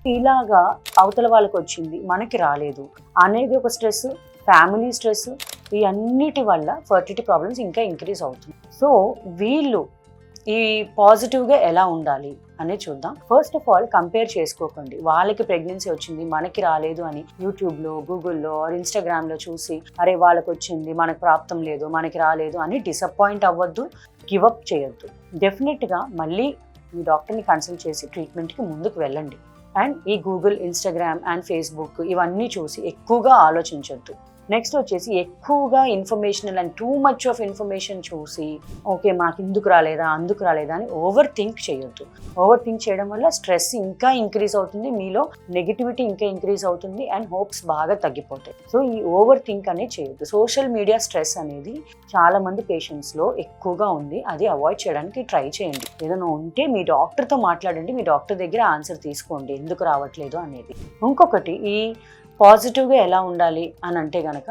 ఇలాగా అవతల వాళ్ళకి వచ్చింది మనకి రాలేదు అనేది ఒక స్ట్రెస్, ఫ్యామిలీ స్ట్రెస్, ఈ అన్నిటి వల్ల ఫర్టిలిటీ ప్రాబ్లమ్స్ ఇంకా ఇంక్రీజ్ అవుతుంది. సో వీళ్ళు ఈ పాజిటివ్గా ఎలా ఉండాలి అనేది చూద్దాం. ఫస్ట్ ఆఫ్ ఆల్ కంపేర్ చేసుకోకండి. వాళ్ళకి ప్రెగ్నెన్సీ వచ్చింది మనకి రాలేదు అని యూట్యూబ్లో, గూగుల్లో, ఇన్స్టాగ్రామ్లో చూసి అరే వాళ్ళకి వచ్చింది మనకు ప్రాప్తం లేదు, మనకి రాలేదు అని డిసప్పాయింట్ అవ్వద్దు, గివప్ చేయొద్దు. డెఫినెట్గా మళ్ళీ మీ డాక్టర్ని కన్సల్ట్ చేసి ట్రీట్మెంట్కి ముందుకు వెళ్ళండి. అండ్ ఈ గూగుల్, ఇన్స్టాగ్రామ్ అండ్ ఫేస్బుక్ ఇవన్నీ చూసి ఎక్కువగా ఆలోచించొద్దు. నెక్స్ట్ వచ్చేసి ఎక్కువగా informational and too much of information చూసి ఓకే మాకు ఇందుకు రాలేదా అందుకు రాలేదా అని ఓవర్ థింక్ చేయొద్దు. ఓవర్ థింక్ చేయడం వల్ల స్ట్రెస్ ఇంకా ఇంక్రీజ్ అవుతుంది, మీలో నెగిటివిటీ ఇంకా ఇంక్రీజ్ అవుతుంది అండ్ హోప్స్ బాగా తగ్గిపోతాయి. సో ఈ ఓవర్ థింక్ అనేది చేయొద్దు. సోషల్ మీడియా స్ట్రెస్ అనేది చాలా మంది పేషెంట్స్లో ఎక్కువగా ఉంది. అది అవాయిడ్ చేయడానికి ట్రై చేయండి. ఏదైనా ఉంటే మీ డాక్టర్తో మాట్లాడండి, మీ డాక్టర్ దగ్గర ఆన్సర్ తీసుకోండి ఎందుకు రావట్లేదు అనేది. ఇంకొకటి ఈ పాజిటివ్గా ఎలా ఉండాలి అని అంటే కనుక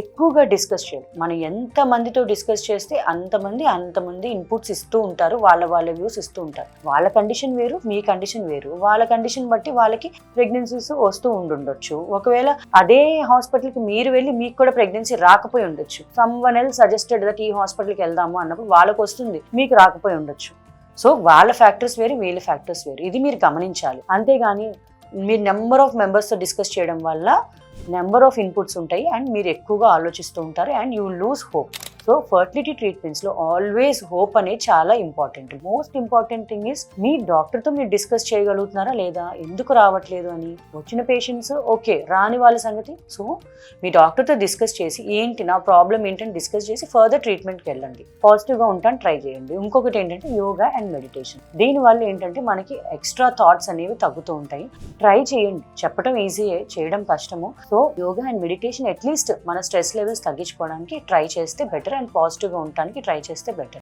ఎక్కువగా డిస్కస్ చేయాలి. మనం ఎంతమందితో డిస్కస్ చేస్తే అంతమంది ఇన్పుట్స్ ఇస్తూ ఉంటారు, వాళ్ళ వ్యూస్ ఇస్తూ ఉంటారు. వాళ్ళ కండిషన్ వేరు, మీ కండిషన్ వేరు. వాళ్ళ కండిషన్ బట్టి వాళ్ళకి ప్రెగ్నెన్సీస్ వస్తూ ఉండొచ్చు. ఒకవేళ అదే హాస్పిటల్కి మీరు వెళ్ళి మీకు కూడా ప్రెగ్నెన్సీ రాకపోయి ఉండొచ్చు. సమ్వన్ ఎల్స్ సజెస్టెడ్ దట్ ఈ హాస్పిటల్కి వెళ్దాము అన్నప్పుడు వాళ్ళకి వస్తుంది, మీకు రాకపోయి ఉండొచ్చు. సో వాళ్ళ ఫ్యాక్టర్స్ వేరు, వీళ్ళ ఫ్యాక్టర్స్ వేరు. ఇది మీరు గమనించాలి. అంతేగాని మీరు నెంబర్ ఆఫ్ మెంబర్స్తో డిస్కస్ చేయడం వల్ల నెంబర్ ఆఫ్ ఇన్పుట్స్ ఉంటాయి అండ్ మీరు ఎక్కువగా ఆలోచిస్తూ ఉంటారు and you lose hope. So fertility ట్రీట్మెంట్స్లో ఆల్వేస్ హోప్ అనేది చాలా important. Most important thing is మీ డాక్టర్తో మీరు డిస్కస్ చేయగలుగుతున్నారా లేదా, ఎందుకు రావట్లేదు అని. వచ్చిన పేషెంట్స్ ఓకే, రాని వాళ్ళ సంగతి. సో మీ డాక్టర్తో డిస్కస్ చేసి ఏంటి నా ప్రాబ్లం ఏంటని డిస్కస్ చేసి ఫర్దర్ ట్రీట్మెంట్కి వెళ్ళండి. పాజిటివ్గా ఉంటాను ట్రై చేయండి. ఇంకొకటి ఏంటంటే యోగా అండ్ మెడిటేషన్. దీనివల్ల ఏంటంటే మనకి ఎక్స్ట్రా థాట్స్ అనేవి తగ్గుతూ ఉంటాయి. ట్రై చేయండి. చెప్పడం ఈజీయే, చేయడం కష్టము. So yoga and meditation at least మన స్ట్రెస్ లెవెల్స్ తగ్గించుకోవడానికి ట్రై చేస్తే బెటర్ అండ్ పాజిటివ్గా ఉండడానికి ట్రై చేస్తే బెటర్.